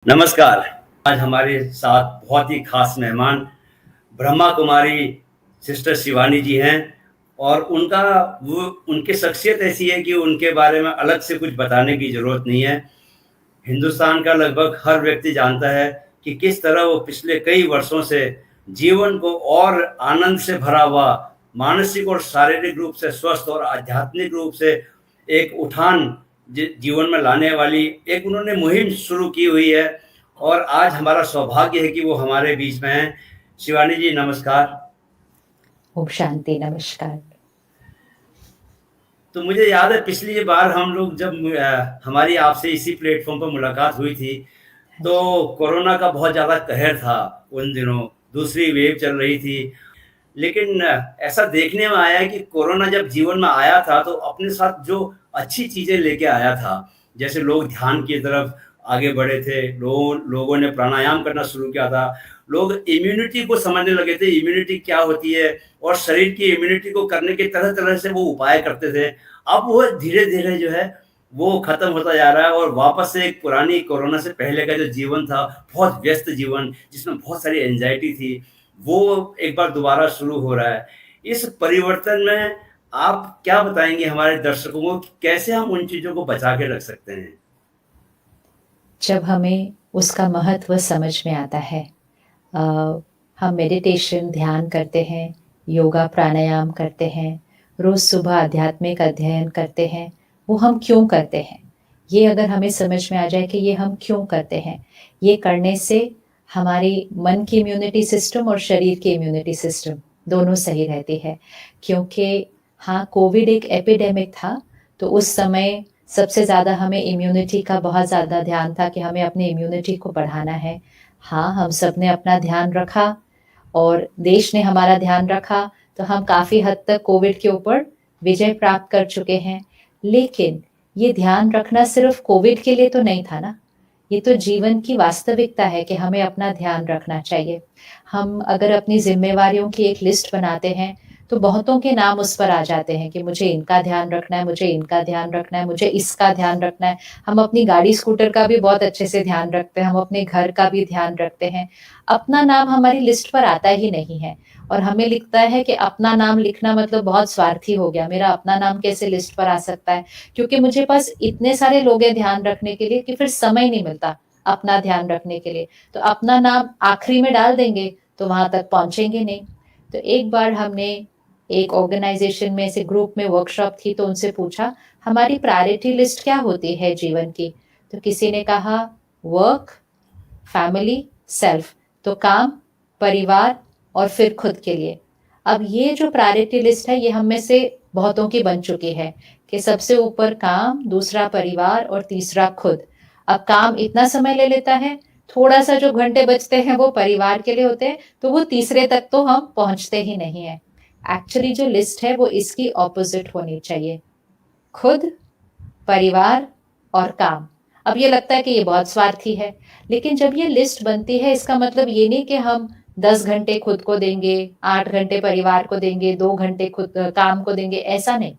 नमस्कार। आज हमारे साथ बहुत ही खास मेहमान ब्रह्मा कुमारी सिस्टर शिवानी जी हैं और उनकी शख्सियत ऐसी है कि उनके बारे में अलग से कुछ बताने की ज़रूरत नहीं है। हिंदुस्तान का लगभग हर व्यक्ति जानता है कि किस तरह वो पिछले कई वर्षों से जीवन को और आनंद से भरा हुआ, मानसिक और शारीरिक रूप से स्वस्थ और आध्यात्मिक रूप से एक उठान जीवन में लाने वाली एक उन्होंने मुहिम शुरू की हुई है और आज हमारा सौभाग्य है कि वो हमारे बीच में हैं। शिवानी जी नमस्कार। ओम शांति, नमस्कार। तो मुझे याद है पिछली बार हम लोग जब हमारी आपसे इसी प्लेटफॉर्म पर मुलाकात हुई थी, हाँ तो जी। कोरोना का बहुत ज़्यादा कहर था उन दिनों, दूसरी वेव चल रही थी। लेकिन ऐसा देखने में आया है कि कोरोना जब जीवन में आया था तो अपने साथ जो अच्छी चीज़ें लेके आया था, जैसे लोग ध्यान की तरफ आगे बढ़े थे, लोगों ने प्राणायाम करना शुरू किया था, लोग इम्यूनिटी को समझने लगे थे, इम्यूनिटी क्या होती है और शरीर की इम्यूनिटी को करने के तरह-तरह से वो उपाय करते थे। अब वो धीरे-धीरे जो है, वो खत्म होता जा रहा है और वापस से एक पुरानी कोरोना से पहले का जो जीवन था, बहुत व्यस्त जीवन, जिसमें बहुत सारी एंग्ज़ायटी थी, वो एक बार दोबारा शुरू हो रहा है। इस परिवर्तन में आप क्या बताएँगे हमारे दर्शकों को कि कैसे हम उन चीज़ों को बचा के रख सकते हैं? जब हमें उसका महत्व समझ में आता है, अ, हम मेडिटेशन, ध्यान करते हैं, योगा, प्राणायाम करते हैं, रोज़ सुबह आध्यात्मिक अध्ययन करते हैं, वो हम क्यों करते हैं? ये अगर हमें समझ में आ जाए कि ये हम क्यों करते हैं, ये करने से हमारी मन की इम्यूनिटी सिस्टम और शरीर की इम्यूनिटी सिस्टम दोनों सही रहती है। क्योंकि हाँ, कोविड एक एपिडेमिक था, तो उस समय सबसे ज़्यादा हमें इम्यूनिटी का बहुत ज़्यादा ध्यान था कि हमें अपनी इम्यूनिटी को बढ़ाना है। हाँ, हम सब ने अपना ध्यान रखा और देश ने हमारा ध्यान रखा, तो हम काफ़ी हद तक कोविड के ऊपर विजय प्राप्त कर चुके हैं। लेकिन ये ध्यान रखना सिर्फ़ कोविड के लिए तो नहीं था ना, ये तो जीवन की वास्तविकता है कि हमें अपना ध्यान रखना चाहिए। हम अगर अपनी ज़िम्मेवारियों की एक लिस्ट बनाते हैं, तो बहुतों के नाम उस पर आ जाते हैं कि मुझे इनका ध्यान रखना है, मुझे इनका ध्यान रखना है, मुझे इसका ध्यान रखना है। हम अपनी गाड़ी, स्कूटर का भी बहुत अच्छे से ध्यान रखते हैं, हम अपने घर का भी ध्यान रखते हैं। अपना नाम हमारी लिस्ट पर आता ही नहीं है और हमें लिखता है कि अपना नाम लिखना मतलब बहुत स्वार्थी हो गया, मेरा अपना नाम कैसे लिस्ट पर आ सकता है? क्योंकि मुझे पास इतने सारे लोग हैं ध्यान रखने के लिए कि फिर समय नहीं मिलता अपना ध्यान रखने के लिए। तो अपना नाम आखिरी में डाल देंगे, तो वहाँ तक पहुँचेंगे नहीं। तो एक बार हमने एक ऑर्गेनाइज़ेशन में ऐसे ग्रुप में वर्कशॉप थी, तो उनसे पूछा, हमारी प्रायोरिटी लिस्ट क्या होती है जीवन की? तो किसी ने कहा वर्क, फैमिली, सेल्फ। तो काम, परिवार और फिर खुद के लिए। अब ये जो प्रायोरिटी लिस्ट है, ये हम में से बहुतों की बन चुकी है कि सबसे ऊपर काम, दूसरा परिवार और तीसरा खुद। अब काम इतना समय ले लेता है, थोड़ा-सा जो घंटे बचते हैं वो परिवार के लिए होते हैं, तो वो तीसरे तक तो हम पहुँचते ही नहीं हैं। एक्चुअली जो लिस्ट है वो इसकी ऑपोज़िट होनी चाहिए। खुद, परिवार और काम। अब ये लगता है कि ये बहुत स्वार्थी है, लेकिन जब ये लिस्ट बनती है इसका मतलब ये नहीं कि हम 10 घंटे खुद को देंगे, 8 घंटे परिवार को देंगे, 2 घंटे काम को देंगे, ऐसा नहीं।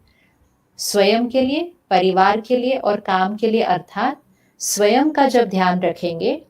स्वयं के लिए, परिवार के लिए और काम के लिए अर्थात स्वयं का जब ध्यान रखेंगे,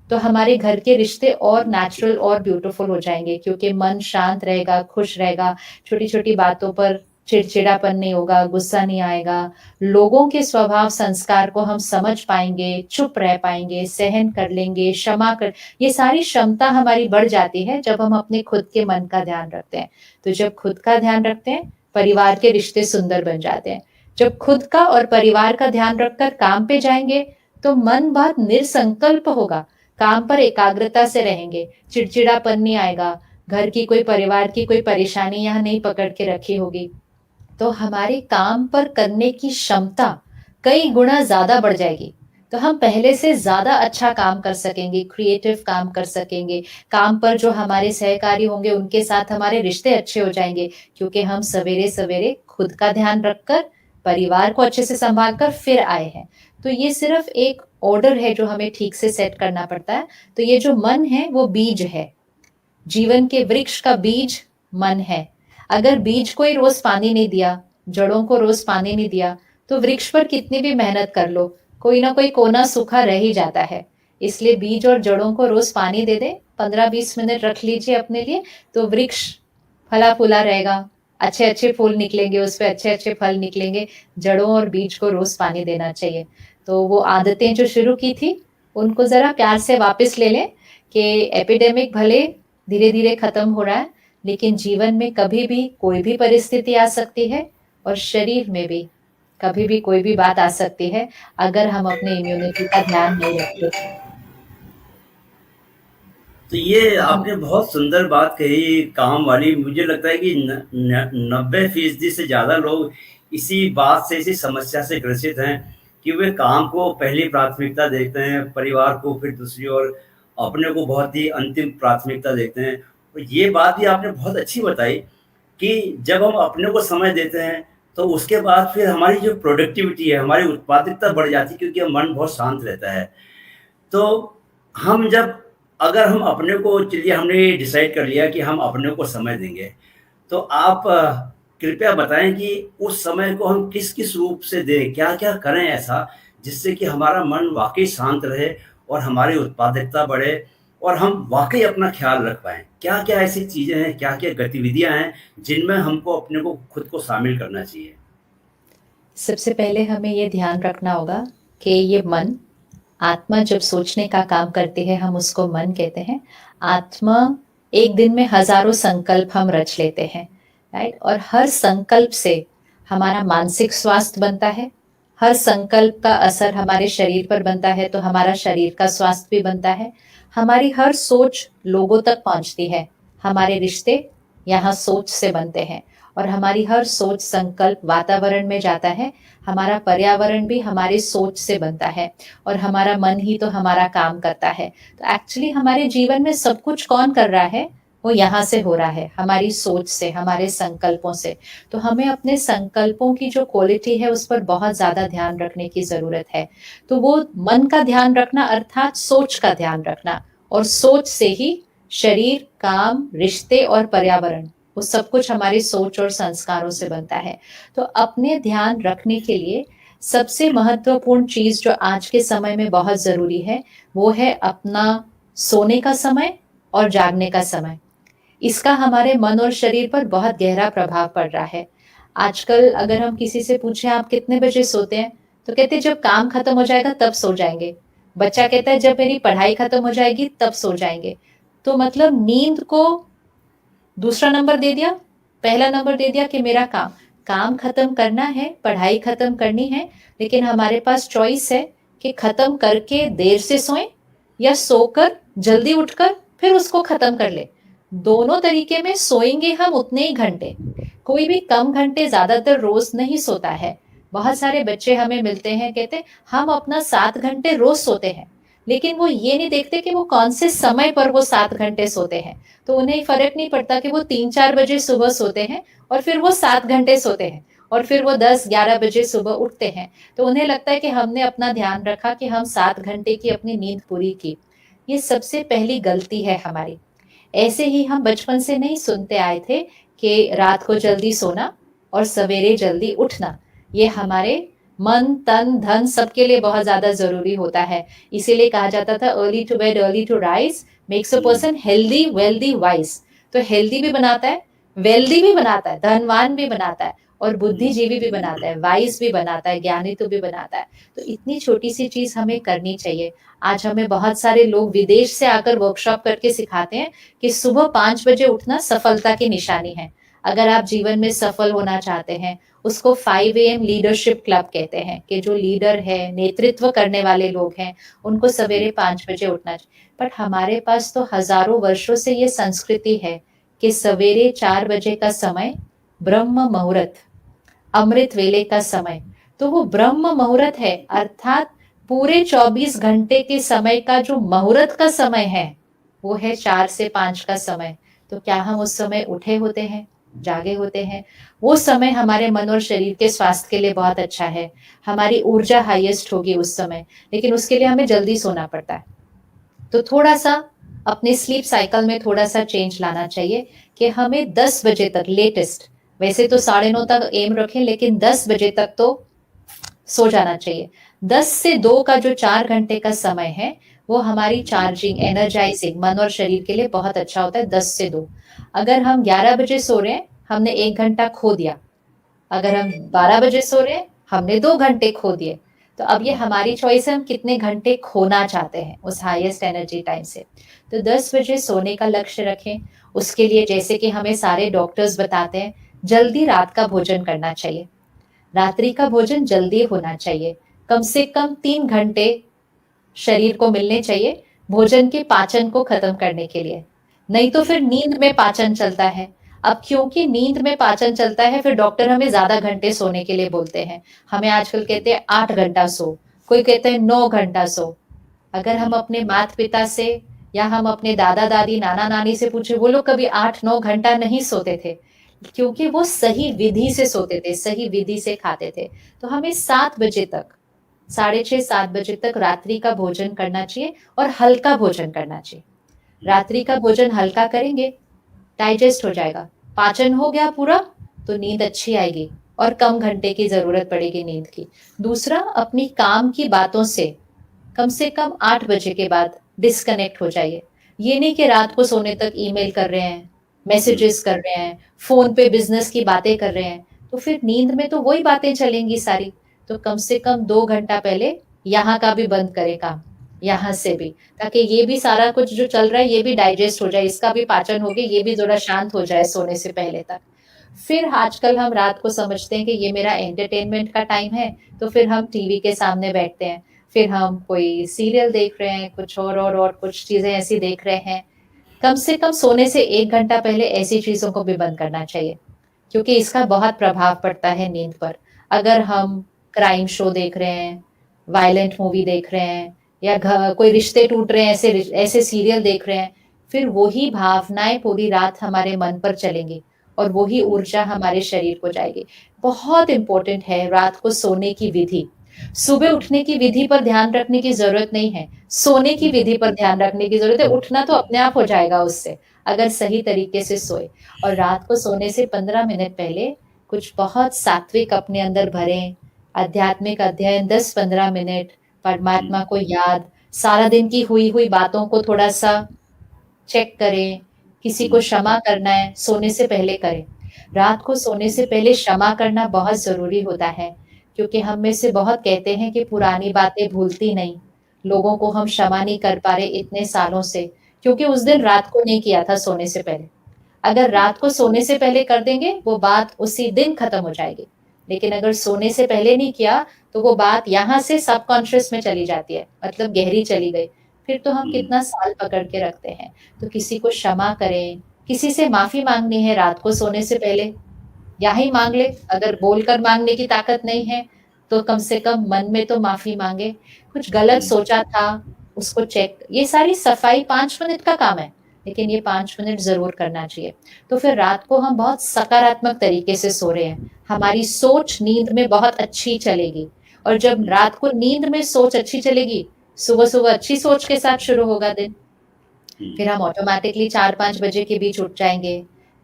तो हमारे घर के रिश्ते और नेचुरल और ब्यूटीफुल हो जाएँगे क्योंकि मन शांत रहेगा, खुश रहेगा, छोटी-छोटी बातों पर चिड़चिड़ापन नहीं होगा, गुस्सा नहीं आएगा, लोगों के स्वभाव संस्कार को हम समझ पाएँगे, चुप रह पाएँगे, सहन कर लेंगे, क्षमा कर ये सारी क्षमता हमारी बढ़ जाती है जब हम अपने खुद के मन का ध्यान रखते हैं। तो जब खुद का ध्यान रखते हैं, परिवार के रिश्ते सुंदर बन जाते हैं। जब खुद का और परिवार का ध्यान रखकर काम पे जाएँगे, तो मन बहुत निरसंकल्प होगा। काम पर एकाग्रता से रहेंगे, चिड़चिड़ापन नहीं आएगा, घर की कोई परिवार की कोई परेशानी यहाँ नहीं पकड़ के रखी होगी। तो हमारे काम पर करने की क्षमता कई गुना ज़्यादा बढ़ जाएगी। तो हम पहले से ज़्यादा अच्छा काम कर सकेंगे, क्रिएटिव काम कर सकेंगे, काम पर जो हमारे सहकारी होंगे उनके साथ हमारे रिश्ते अच्छे हो जाएँगे क्योंकि हम सवेरे-सवेरे खुद का ध्यान रखकर, परिवार को अच्छे से सँभाल कर फिर आए हैं। तो ये सिर्फ़ एक ऑर्डर है जो हमें ठीक से सेट करना पड़ता है। तो ये जो मन है वो बीज है। जीवन के वृक्ष का बीज मन है। अगर बीज को ही रोज़ पानी नहीं दिया, जड़ों को रोज़ पानी नहीं दिया, तो वृक्ष पर कितनी भी मेहनत कर लो, कोई ना कोई कोना सूखा रह ही जाता है। इसलिए बीज और जड़ों को रोज पानी दे दें, 15-20 मिनट रख लीजिए अपने लिए, तो वृक्ष फला फूला रहेगा, अच्छे अच्छे फूल निकलेंगे, उस पे अच्छे अच्छे फल निकलेंगे। जड़ों और बीज को रोज पानी देना चाहिए। तो वो आदतें जो शुरू की थी उनको जरा प्यार से वापस ले लें कि एपिडेमिक भले धीरे धीरे खत्म हो रहा है, लेकिन जीवन में कभी भी कोई भी परिस्थिति आ सकती है और शरीर में भी कभी भी कोई भी बात आ सकती है अगर हम अपने इम्यूनिटी का ध्यान नहीं रखते। तो ये हम आपने बहुत सुंदर बात कही काम वाली। मुझे लगता है कि 90% से ज़्यादा लोग इसी बात से, इसी समस्या से ग्रसित हैं कि वे काम को पहली प्राथमिकता देखते हैं, परिवार को फिर दूसरी ओर, अपने को बहुत ही अंतिम प्राथमिकता देखते हैं। और ये बात भी आपने बहुत अच्छी बताई कि जब हम अपने को समय देते हैं तो उसके बाद फिर हमारी जो प्रोडक्टिविटी है, हमारी उत्पादकता बढ़ जाती है, क्योंकि मन बहुत शांत रहता है। तो हम जब, अगर हम अपने को, चलिए हमने डिसाइड कर लिया कि हम अपने को समय देंगे, तो आप कृपया बताएं कि उस समय को हम किस किस रूप से दें, क्या क्या करें ऐसा जिससे कि हमारा मन वाकई शांत रहे और हमारी उत्पादकता बढ़े और हम वाकई अपना ख्याल रख पाएं। क्या क्या ऐसी चीज़ें हैं, क्या क्या गतिविधियां हैं जिनमें हमको अपने को खुद को शामिल करना चाहिए? सबसे पहले हमें ये ध्यान रखना होगा कि ये मन, आत्मा जब सोचने का काम करती है हम उसको मन कहते हैं। आत्मा एक दिन में हजारों संकल्प हम रच लेते हैं, राइट? और हर संकल्प से हमारा मानसिक स्वास्थ्य बनता है, हर संकल्प का असर हमारे शरीर पर बनता है तो हमारा शरीर का स्वास्थ्य भी बनता है। हमारी हर सोच लोगों तक पहुंचती है, हमारे रिश्ते यहाँ सोच से बनते हैं और हमारी हर सोच संकल्प वातावरण में जाता है। हमारा पर्यावरण भी हमारी सोच से बनता है और हमारा मन ही तो हमारा काम करता है। तो एक्चुअली हमारे जीवन में सब कुछ कौन कर रहा है? वो यहाँ से हो रहा है, हमारी सोच से, हमारे संकल्पों से। तो हमें अपने संकल्पों की जो क्वालिटी है उस पर बहुत ज्यादा ध्यान रखने की जरूरत है। तो वो मन का ध्यान रखना अर्थात सोच का ध्यान रखना, और सोच से ही शरीर, काम, रिश्ते और पर्यावरण, वो सब कुछ हमारी सोच और संस्कारों से बनता है। तो अपने ध्यान रखने के लिए सबसे महत्वपूर्ण चीज जो आज के समय में बहुत जरूरी है वो है अपना सोने का समय और जागने का समय। इसका हमारे मन और शरीर पर बहुत गहरा प्रभाव पड़ रहा है। आजकल अगर हम किसी से पूछें आप कितने बजे सोते हैं, तो कहते हैं जब काम खत्म हो जाएगा तब सो जाएंगे। बच्चा कहता है जब मेरी पढ़ाई खत्म हो जाएगी तब सो जाएंगे। तो मतलब नींद को दूसरा नंबर दे दिया, पहला नंबर दे दिया कि मेरा काम, काम खत्म करना है, पढ़ाई खत्म करनी है, लेकिन हमारे पास चॉइस है कि खत्म करके देर से सोएं या सोकर जल्दी उठकर फिर उसको खत्म कर ले। दोनों तरीके में सोएंगे हम उतने ही घंटे, कोई भी कम घंटे ज्यादातर रोज नहीं सोता है। बहुत सारे बच्चे हमें मिलते हैं, कहते हम अपना 7 घंटे रोज सोते हैं, लेकिन वो ये नहीं देखते कि वो कौन से समय पर वो 7 घंटे सोते हैं। तो उन्हें फर्क नहीं पड़ता कि वो 3-4 बजे सुबह सोते हैं और फिर वो 7 घंटे सोते हैं और फिर वो 10-11 बजे सुबह उठते हैं। तो उन्हें लगता है कि हमने अपना ध्यान रखा कि हम 7 घंटे की अपनी नींद पूरी की। ये सबसे पहली गलती है हमारी। ऐसे ही हम बचपन से नहीं सुनते आए थे कि रात को जल्दी सोना और सवेरे जल्दी उठना, ये हमारे मन, तन, धन सबके लिए बहुत ज्यादा जरूरी होता है। इसीलिए कहा जाता था early to bed early to rise makes a person healthy, wealthy, wise. तो हेल्दी भी बनाता है, वेल्दी भी बनाता है, धनवान भी बनाता है और बुद्धिजीवी भी बनाता है, वाइज भी बनाता है, ज्ञानी तो भी बनाता है। तो इतनी छोटी सी चीज हमें करनी चाहिए। आज हमें बहुत सारे लोग विदेश से आकर वर्कशॉप करके सिखाते हैं कि सुबह 5 बजे उठना सफलता की निशानी है। अगर आप जीवन में सफल होना चाहते हैं, उसको 5 AM लीडरशिप क्लब कहते हैं कि जो लीडर है, नेतृत्व करने वाले लोग हैं, उनको सवेरे 5 बजे उठना चाहिए। बट हमारे पास तो हजारों वर्षों से ये संस्कृति है कि सवेरे 4 बजे का समय ब्रह्म मुहूर्त, अमृत वेले का समय, तो वो ब्रह्म मुहूर्त है, अर्थात पूरे 24 घंटे के समय का जो मुहूर्त का समय है वो है 4 से 5 का समय। तो क्या हम उस समय उठे होते हैं, जागे होते हैं? वो समय हमारे मन और शरीर के स्वास्थ्य के लिए बहुत अच्छा है, हमारी ऊर्जा हाईएस्ट होगी उस समय, लेकिन उसके लिए हमें जल्दी सोना पड़ता है। तो थोड़ा सा अपने स्लीप साइकिल में थोड़ा सा चेंज लाना चाहिए कि हमें 10 बजे तक लेटेस्ट, वैसे तो 9:30 तक एम रखें, लेकिन 10 बजे तक तो सो जाना चाहिए। 10 से 2 का जो 4 घंटे का समय है वो हमारी चार्जिंग, एनर्जाइजिंग मन और शरीर के लिए बहुत अच्छा होता है 10 से 2। अगर हम 11 बजे सो रहे हैं, हमने 1 घंटा खो दिया। अगर हम 12 बजे सो रहे हैं, हमने 2 घंटे खो दिए। तो अब ये हमारी चॉइस है, हम कितने घंटे खोना चाहते हैं उस हाईएस्ट एनर्जी टाइम से। तो 10 बजे सोने का लक्ष्य रखें। उसके लिए जैसे कि हमें सारे डॉक्टर्स बताते हैं, जल्दी रात का भोजन करना चाहिए। रात्रि का भोजन जल्दी होना चाहिए। कम से कम 3 घंटे शरीर को मिलने चाहिए भोजन के पाचन को खत्म करने के लिए। नहीं तो फिर नींद में पाचन चलता है। अब क्योंकि नींद में पाचन चलता है, फिर डॉक्टर हमें ज्यादा घंटे सोने के लिए बोलते हैं। हमें आजकल कहते हैं 8 घंटा सो, कोई कहते हैं 9 घंटा सो। अगर हम अपने माता पिता से या हम अपने दादा दादी नाना नानी से पूछे, वो लोग कभी 8-9 घंटा नहीं सोते थे, क्योंकि वो सही विधि से सोते थे, सही विधि से खाते थे। तो हमें 7 बजे तक, 6:30-7 बजे तक रात्रि का भोजन करना चाहिए और हल्का भोजन करना चाहिए। रात्रि का भोजन हल्का करेंगे, डाइजेस्ट हो जाएगा, पाचन हो गया पूरा, तो नींद अच्छी आएगी और कम घंटे की जरूरत पड़ेगी नींद की। दूसरा, अपनी काम की बातों से कम 8 बजे के बाद डिस्कनेक्ट हो जाइए। ये नहीं कि रात को सोने तक ईमेल कर रहे हैं, मैसेजेस कर रहे हैं, फोन पे बिजनेस की बातें कर रहे हैं, तो फिर नींद में तो वही बातें चलेंगी सारी। तो कम से कम 2 घंटा पहले यहाँ का भी बंद करें काम, यहाँ से भी, ताकि ये भी सारा कुछ जो चल रहा है ये भी डाइजेस्ट हो जाए, इसका भी पाचन हो गया, ये भी थोड़ा शांत हो जाए सोने से पहले तक। फिर आजकल हम रात को समझते हैं कि ये मेरा एंटरटेनमेंट का टाइम है, तो फिर हम टीवी के सामने बैठते हैं, फिर हम कोई सीरियल देख रहे हैं, कुछ और कुछ चीजें ऐसी देख रहे हैं। कम से कम सोने से 1 घंटा पहले ऐसी चीजों को भी बंद करना चाहिए, क्योंकि इसका बहुत प्रभाव पड़ता है नींद पर। अगर हम क्राइम शो देख रहे हैं, वायलेंट मूवी देख रहे हैं, या कोई रिश्ते टूट रहे हैं, ऐसे ऐसे सीरियल देख रहे हैं, फिर वही भावनाएं पूरी रात हमारे मन पर चलेंगी और वही ऊर्जा हमारे शरीर को जाएगी। बहुत इंपॉर्टेंट है रात को सोने की विधि। सुबह उठने की विधि पर ध्यान रखने की जरूरत नहीं है, सोने की विधि पर ध्यान रखने की जरूरत है। उठना तो अपने आप हो जाएगा उससे, अगर सही तरीके से सोए। और रात को सोने से 15 मिनट पहले कुछ बहुत सात्विक अपने अंदर भरें, आध्यात्मिक अध्ययन 10-15 मिनट, परमात्मा को याद, सारा दिन की हुई हुई बातों को थोड़ा सा चेक करें, किसी को क्षमा करना है सोने से पहले करें। रात को सोने से पहले क्षमा करना बहुत जरूरी होता है, क्योंकि हम में से बहुत कहते हैं कि पुरानी बातें भूलती नहीं। लोगों को हम क्षमा नहीं कर पा रहे इतने सालों से, क्योंकि उस दिन रात को नहीं किया था सोने से पहले। अगर रात को सोने से पहले कर देंगे, वो बात उसी दिन खत्म हो जाएगी। लेकिन अगर सोने से पहले नहीं किया, तो वो बात यहाँ से सबकॉन्शियस में चली जाती है, मतलब गहरी चली गई। फिर तो हम कितना साल पकड़ के रखते हैं। तो किसी को क्षमा करें, किसी से माफी मांगनी है रात को सोने से पहले, यहाँ ही मांग ले। अगर बोलकर मांगने की ताकत नहीं है, तो कम से कम मन में तो माफी मांगे। कुछ गलत सोचा था, उसको चेक, ये सारी सफाई 5 मिनट का काम है, लेकिन ये 5 मिनट जरूर करना चाहिए। तो फिर रात को हम बहुत सकारात्मक तरीके से सो रहे हैं, हमारी सोच नींद में बहुत अच्छी चलेगी। और जब रात को नींद में सोच अच्छी चलेगी, सुबह सुबह अच्छी सोच के साथ शुरू होगा दिन। फिर हम ऑटोमेटिकली 4-5 बजे के बीच उठ जाएंगे,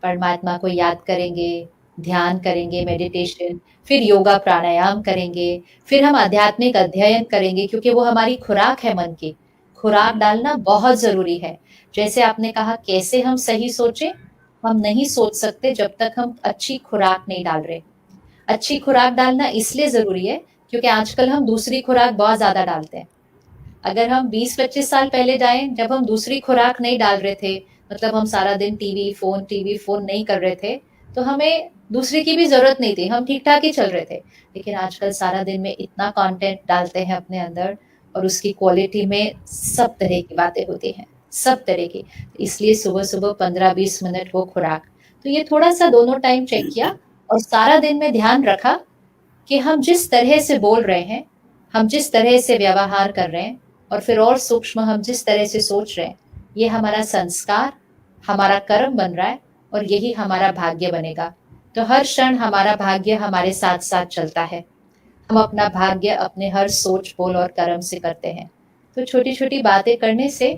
परमात्मा को याद करेंगे, ध्यान करेंगे, मेडिटेशन, फिर योगा प्राणायाम करेंगे, फिर हम आध्यात्मिक अध्ययन करेंगे, क्योंकि वो हमारी खुराक है मन की। खुराक डालना बहुत जरूरी है। जैसे आपने कहा कैसे हम सही सोचें, हम नहीं सोच सकते जब तक हम अच्छी खुराक नहीं डाल रहे। अच्छी खुराक डालना इसलिए जरूरी है, क्योंकि आजकल हम दूसरी खुराक बहुत ज्यादा डालते हैं। अगर हम 20-25 साल पहले जाएं, जब हम दूसरी खुराक नहीं डाल रहे थे, मतलब हम सारा दिन टीवी फोन नहीं कर रहे थे, तो हमें दूसरी की भी जरूरत नहीं थी, हम ठीक ठाक ही चल रहे थे। लेकिन आजकल सारा दिन में इतना कंटेंट डालते हैं अपने अंदर, और उसकी क्वालिटी में सब तरह की बातें होती हैं, सब तरह की। इसलिए सुबह सुबह 15-20 मिनट वो खुराक, तो ये थोड़ा सा दोनों टाइम चेक किया, और सारा दिन में ध्यान रखा कि हम जिस तरह से बोल रहे हैं, हम जिस तरह से व्यवहार कर रहे हैं, और फिर और सूक्ष्म हम जिस तरह से सोच रहे हैं, ये हमारा संस्कार, हमारा कर्म बन रहा है, और यही हमारा भाग्य बनेगा। तो हर क्षण हमारा भाग्य हमारे साथ साथ चलता है। हम अपना भाग्य अपने हर सोच, बोल और कर्म से करते हैं। तो छोटी छोटी बातें करने से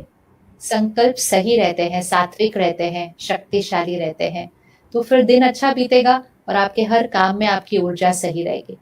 संकल्प सही रहते हैं, सात्विक रहते हैं, शक्तिशाली रहते हैं। तो फिर दिन अच्छा बीतेगा और आपके हर काम में आपकी ऊर्जा सही रहेगी।